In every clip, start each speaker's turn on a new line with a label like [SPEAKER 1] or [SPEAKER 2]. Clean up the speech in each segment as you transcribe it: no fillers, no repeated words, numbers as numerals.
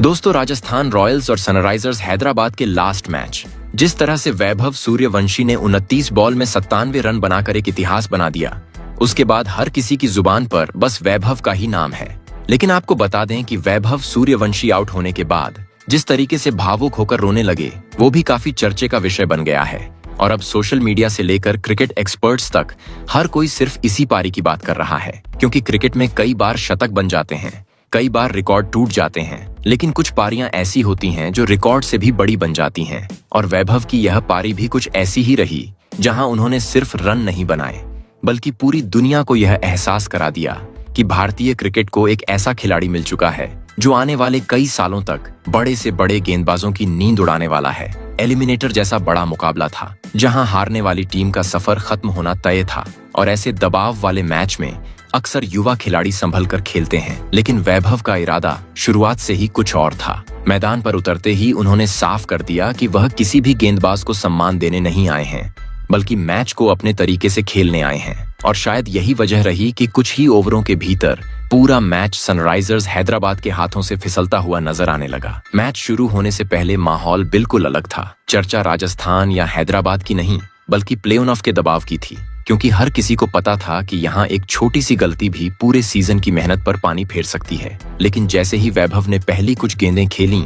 [SPEAKER 1] दोस्तों, राजस्थान रॉयल्स और सनराइजर्स हैदराबाद के लास्ट मैच, जिस तरह से वैभव सूर्यवंशी ने 29 बॉल में 97 रन बनाकर एक इतिहास बना दिया, उसके बाद हर किसी की जुबान पर बस वैभव का ही नाम है। लेकिन आपको बता दें कि वैभव सूर्यवंशी आउट होने के बाद जिस तरीके से भावुक होकर रोने लगे, वो भी काफी चर्चे का विषय बन गया है। और अब सोशल मीडिया से लेकर क्रिकेट एक्सपर्ट्स तक हर कोई सिर्फ इसी पारी की बात कर रहा है, क्योंकि क्रिकेट में कई बार शतक बन जाते हैं, कई बार रिकॉर्ड टूट जाते हैं, लेकिन कुछ पारियां ऐसी होती हैं जो रिकॉर्ड से भी बड़ी बन जाती हैं। और वैभव की यह पारी भी कुछ ऐसी ही रही, जहां उन्होंने सिर्फ रन नहीं बनाए, बल्कि पूरी दुनिया को यह एहसास करा दिया कि भारतीय क्रिकेट को एक ऐसा खिलाड़ी मिल चुका है जो आने वाले कई सालों तक बड़े से बड़े गेंदबाजों की नींद उड़ाने वाला है। एलिमिनेटर जैसा बड़ा मुकाबला था, जहां हारने वाली टीम का सफर खत्म होना तय था। और ऐसे दबाव वाले मैच में अक्सर युवा खिलाड़ी संभल कर खेलते हैं, लेकिन वैभव का इरादा शुरुआत से ही कुछ और था। मैदान पर उतरते ही उन्होंने साफ कर दिया कि वह किसी भी गेंदबाज को सम्मान देने नहीं आए हैं, बल्कि मैच को अपने तरीके से खेलने आए हैं। और शायद यही वजह रही कि कुछ ही ओवरों के भीतर पूरा मैच सनराइजर्स हैदराबाद के हाथों से फिसलता हुआ नजर आने लगा। मैच शुरू होने से पहले माहौल बिल्कुल अलग था। चर्चा राजस्थान या हैदराबाद की नहीं, बल्कि प्ले ऑफ के दबाव की थी, क्योंकि हर किसी को पता था कि यहाँ एक छोटी सी गलती भी पूरे सीजन की मेहनत पर पानी फेर सकती है। लेकिन जैसे ही वैभव ने पहली कुछ गेंदें खेलीं,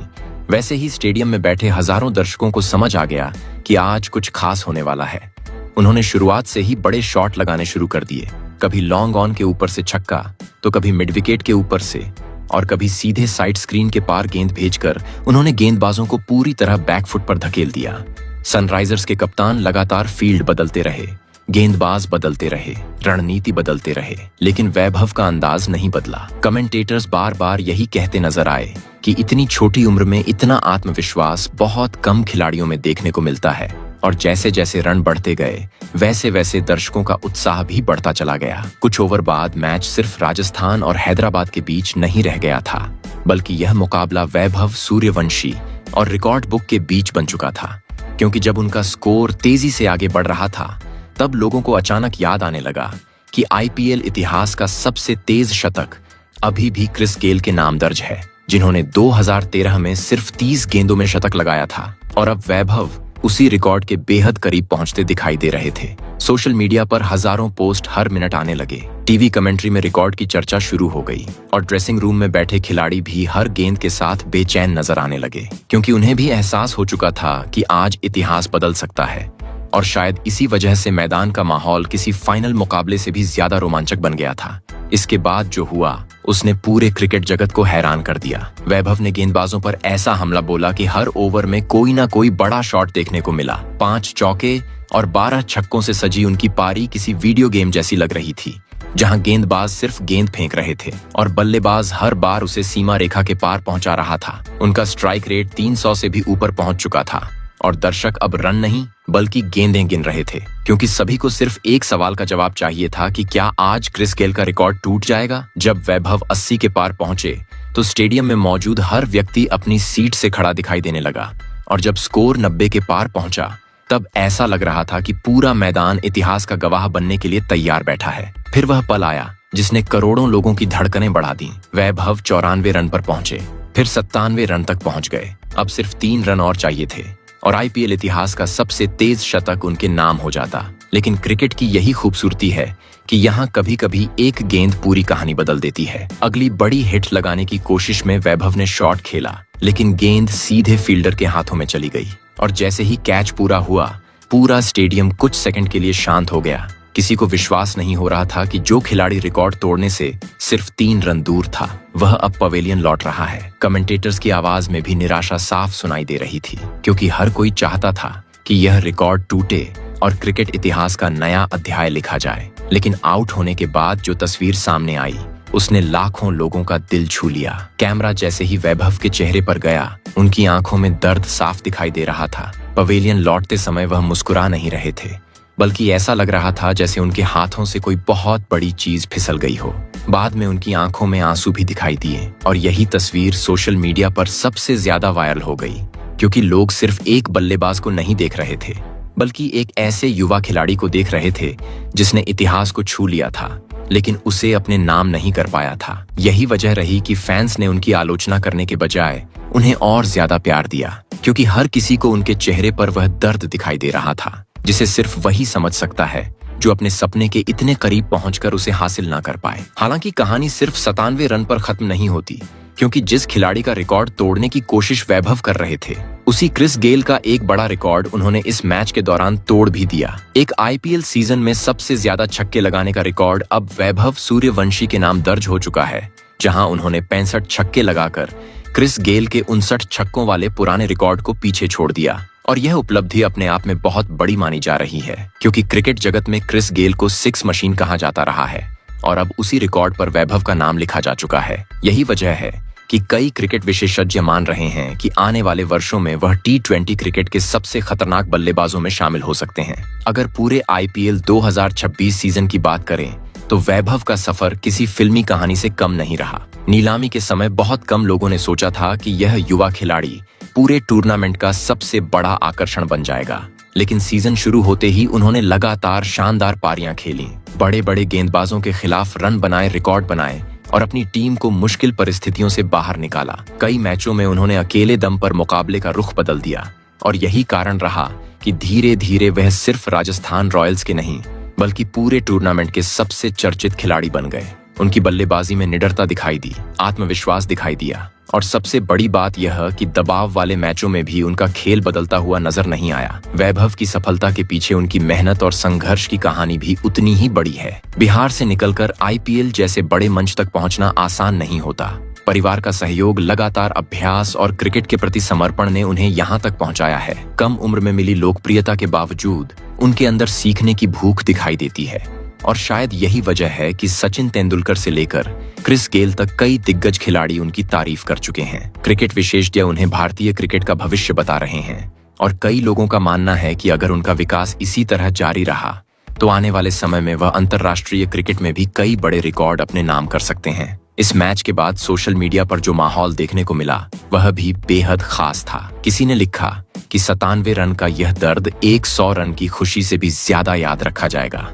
[SPEAKER 1] वैसे ही स्टेडियम में बैठे हजारों दर्शकों को समझ आ गया कि आज कुछ खास होने वाला है। उन्होंने शुरुआत से ही बड़े शॉट लगाने शुरू कर दिए, कभी लॉन्ग ऑन के ऊपर से छक्का, तो कभी मिड विकेट के ऊपर से, और कभी सीधे साइड स्क्रीन के पार गेंद भेजकर उन्होंने गेंदबाजों को पूरी तरह बैकफुट पर धकेल दिया। सनराइजर्स के कप्तान लगातार फील्ड बदलते रहे, गेंदबाज बदलते रहे, रणनीति बदलते रहे, लेकिन वैभव का अंदाज नहीं बदला। कमेंटेटर्स बार बार यही कहते नजर आए कि इतनी छोटी उम्र में इतना आत्मविश्वास बहुत कम खिलाड़ियों में देखने को मिलता है। और जैसे जैसे रन बढ़ते गए, वैसे वैसे दर्शकों का उत्साह भी बढ़ता चला गया। कुछ ओवर बाद मैच सिर्फ राजस्थान और हैदराबाद के बीच नहीं रह गया था, बल्कि यह मुकाबला वैभव सूर्यवंशी और रिकॉर्ड बुक के बीच बन चुका था। क्योंकि जब उनका स्कोर तेजी से आगे बढ़ रहा था, तब लोगों को अचानक याद आने लगा कि आईपीएल इतिहास का सबसे तेज शतक अभी भी क्रिस गेल के नाम दर्ज है, जिन्होंने 2013 में सिर्फ 30 गेंदों में शतक लगाया था। और अब वैभव उसी रिकॉर्ड के बेहद करीब पहुंचते दिखाई दे रहे थे। सोशल मीडिया पर हजारों पोस्ट हर मिनट आने लगे, टीवी कमेंट्री में रिकॉर्ड की चर्चा शुरू हो गई, और ड्रेसिंग रूम में बैठे खिलाड़ी भी हर गेंद के साथ बेचैन नजर आने लगे, क्योंकि उन्हें भी एहसास हो चुका था कि आज इतिहास बदल सकता है। और शायद इसी वजह से मैदान का माहौल किसी फाइनल मुकाबले से भी ज्यादा रोमांचक बन गया था। इसके बाद जो हुआ, उसने पूरे क्रिकेट जगत को हैरान कर दिया। वैभव ने गेंदबाजों पर ऐसा हमला बोला कि हर ओवर में कोई ना कोई बड़ा शॉट देखने को मिला। 5 चौके और 12 छक्कों से सजी उनकी पारी किसी वीडियो गेम जैसी लग रही थी, जहां गेंदबाज सिर्फ गेंद फेंक रहे थे और बल्लेबाज हर बार उसे सीमा रेखा के पार पहुंचा रहा था। उनका स्ट्राइक रेट 300 से भी ऊपर पहुंच चुका था, और दर्शक अब रन नहीं बल्कि गेंदें गिन रहे थे, क्योंकि सभी को सिर्फ एक सवाल का जवाब चाहिए था कि क्या आज क्रिस गेल का रिकॉर्ड टूट जाएगा। जब वैभव 80 के पार पहुंचे, तो स्टेडियम में मौजूद हर व्यक्ति अपनी सीट से खड़ा दिखाई देने लगा, और जब स्कोर 90 के पार पहुंचा, तब ऐसा लग रहा था कि पूरा मैदान इतिहास का गवाह बनने के लिए तैयार बैठा है। फिर वह पल आया जिसने करोड़ों लोगों की धड़कनें बढ़ा दी। वैभव 94 रन पर पहुंचे, फिर 97 रन तक पहुंच गए। अब सिर्फ 3 रन और चाहिए थे, और आईपीएल इतिहास का सबसे तेज शतक उनके नाम हो जाता। लेकिन क्रिकेट की यही खूबसूरती है कि यहाँ कभी कभी एक गेंद पूरी कहानी बदल देती है। अगली बड़ी हिट लगाने की कोशिश में वैभव ने शॉट खेला, लेकिन गेंद सीधे फील्डर के हाथों में चली गई, और जैसे ही कैच पूरा हुआ, पूरा स्टेडियम कुछ सेकंड के लिए शांत हो गया। किसी को विश्वास नहीं हो रहा था कि जो खिलाड़ी रिकॉर्ड तोड़ने से सिर्फ 3 रन दूर था, वह अब पवेलियन लौट रहा है। कमेंटेटर्स की आवाज में भी निराशा साफ सुनाई दे रही थी, क्योंकि हर कोई चाहता था कि यह रिकॉर्ड टूटे और क्रिकेट इतिहास का नया अध्याय लिखा जाए। लेकिन आउट होने के बाद जो तस्वीर सामने आई, उसने लाखों लोगों का दिल छू लिया। कैमरा जैसे ही वैभव के चेहरे पर गया, उनकी आंखों में दर्द साफ दिखाई दे रहा था। पवेलियन लौटते समय वह मुस्कुरा नहीं रहे थे, बल्कि ऐसा लग रहा था जैसे उनके हाथों से कोई बहुत बड़ी चीज फिसल गई हो। बाद में उनकी आंखों में आंसू भी दिखाई दिए, और यही तस्वीर सोशल मीडिया पर सबसे ज्यादा वायरल हो गई, क्योंकि लोग सिर्फ एक बल्लेबाज को नहीं देख रहे थे, बल्कि एक ऐसे युवा खिलाड़ी को देख रहे थे जिसने इतिहास को छू लिया था, लेकिन उसे अपने नाम नहीं कर पाया था। यही वजह रही कि फैंस ने उनकी आलोचना करने के बजाय उन्हें और ज्यादा प्यार दिया, क्योंकि हर किसी को उनके चेहरे पर वह दर्द दिखाई दे रहा था जिसे सिर्फ वही समझ सकता है जो अपने सपने के इतने करीब पहुंचकर उसे हासिल ना कर पाए। हालांकि कहानी सिर्फ 97 रन पर खत्म नहीं होती, क्योंकि जिस खिलाड़ी का रिकॉर्ड तोड़ने की कोशिश वैभव कर रहे थे, उसी क्रिस गेल का एक बड़ा रिकॉर्ड उन्होंने इस मैच के दौरान तोड़ भी दिया। एक आईपीएल सीजन में सबसे ज्यादा छक्के लगाने का रिकॉर्ड अब वैभव सूर्यवंशी के नाम दर्ज हो चुका है, जहां उन्होंने 65 छक्के लगाकर क्रिस गेल के 59 छक्कों वाले पुराने रिकॉर्ड को पीछे छोड़ दिया। और यह उपलब्धि अपने आप में बहुत बड़ी मानी जा रही है, क्योंकि क्रिकेट जगत में क्रिस गेल को 6 मशीन कहा जाता रहा है और अब उसी रिकॉर्ड पर वैभव का नाम लिखा जा चुका है। यही वजह है कि कई क्रिकेट विशेषज्ञ मान रहे हैं कि आने वाले वर्षों में वह T20 क्रिकेट के सबसे खतरनाक बल्लेबाजों में शामिल हो सकते हैं। अगर पूरे आईपीएल 2026 सीजन की बात करें तो वैभव का सफर किसी फिल्मी कहानी से कम नहीं रहा। नीलामी के समय बहुत कम लोगों ने सोचा था कि यह युवा खिलाड़ी पूरे टूर्नामेंट का सबसे बड़ा आकर्षण बन जाएगा, लेकिन सीजन शुरू होते ही उन्होंने लगातार शानदार पारियां खेली, बड़े बड़े गेंदबाजों के खिलाफ रन बनाए, रिकॉर्ड बनाए और अपनी टीम को मुश्किल परिस्थितियों से बाहर निकाला। कई मैचों में उन्होंने अकेले दम पर मुकाबले का रुख बदल दिया और यही कारण रहा कि धीरे धीरे वह सिर्फ राजस्थान रॉयल्स के नहीं बल्कि पूरे टूर्नामेंट के सबसे चर्चित खिलाड़ी बन गए। उनकी बल्लेबाजी में निडरता दिखाई दी, आत्मविश्वास दिखाई दिया और सबसे बड़ी बात यह कि दबाव वाले मैचों में भी उनका खेल बदलता हुआ नजर नहीं आया। वैभव की सफलता के पीछे उनकी मेहनत और संघर्ष की कहानी भी उतनी ही बड़ी है। बिहार से निकलकर आईपीएल जैसे बड़े मंच तक पहुंचना आसान नहीं होता। परिवार का सहयोग, लगातार अभ्यास और क्रिकेट के प्रति समर्पण ने उन्हें यहाँ तक पहुँचाया है। कम उम्र में मिली लोकप्रियता के बावजूद उनके अंदर सीखने की भूख दिखाई देती है और शायद यही वजह है कि सचिन तेंदुलकर से लेकर क्रिस गेल तक कई दिग्गज खिलाड़ी उनकी तारीफ कर चुके हैं। क्रिकेट विशेषज्ञ उन्हें भारतीय क्रिकेट का भविष्य बता रहे हैं और कई लोगों का मानना है कि अगर उनका विकास इसी तरह जारी रहा तो आने वाले समय में वह अंतर्राष्ट्रीय क्रिकेट में भी कई बड़े रिकॉर्ड अपने नाम कर सकते हैं। इस मैच के बाद सोशल मीडिया पर जो माहौल देखने को मिला वह भी बेहद खास था। किसी ने लिखा कि 97 रन का यह दर्द 100 रन की खुशी से भी ज्यादा याद रखा जाएगा,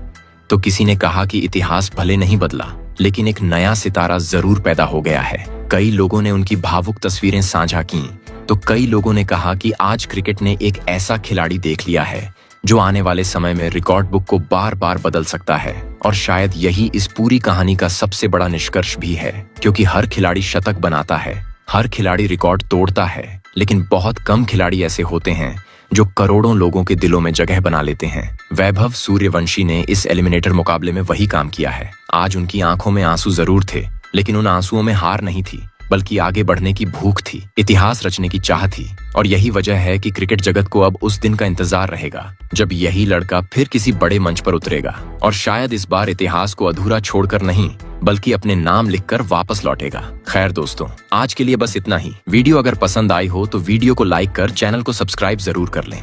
[SPEAKER 1] तो किसी ने कहा कि इतिहास भले नहीं बदला लेकिन एक नया सितारा जरूर पैदा हो गया है। कई लोगों ने उनकी भावुक तस्वीरें साझा की तो कई लोगों ने कहा कि आज क्रिकेट ने एक ऐसा खिलाड़ी देख लिया है जो आने वाले समय में रिकॉर्ड बुक को बार बार बदल सकता है। और शायद यही इस पूरी कहानी का सबसे बड़ा निष्कर्ष भी है, क्योंकि हर खिलाड़ी शतक बनाता है, हर खिलाड़ी रिकॉर्ड तोड़ता है, लेकिन बहुत कम खिलाड़ी ऐसे होते हैं जो करोड़ों लोगों के दिलों में जगह बना लेते हैं। वैभव सूर्यवंशी ने इस एलिमिनेटर मुकाबले में वही काम किया है। आज उनकी आंखों में आंसू जरूर थे, लेकिन उन आंसुओं में हार नहीं थी, बल्कि आगे बढ़ने की भूख थी, इतिहास रचने की चाह थी। और यही वजह है कि क्रिकेट जगत को अब उस दिन का इंतजार रहेगा जब यही लड़का फिर किसी बड़े मंच पर उतरेगा और शायद इस बार इतिहास को अधूरा छोड़कर नहीं बल्कि अपने नाम लिखकर वापस लौटेगा। खैर दोस्तों, आज के लिए बस इतना ही। वीडियो अगर पसंद आई हो तो वीडियो को लाइक कर चैनल को सब्सक्राइब जरूर कर लें।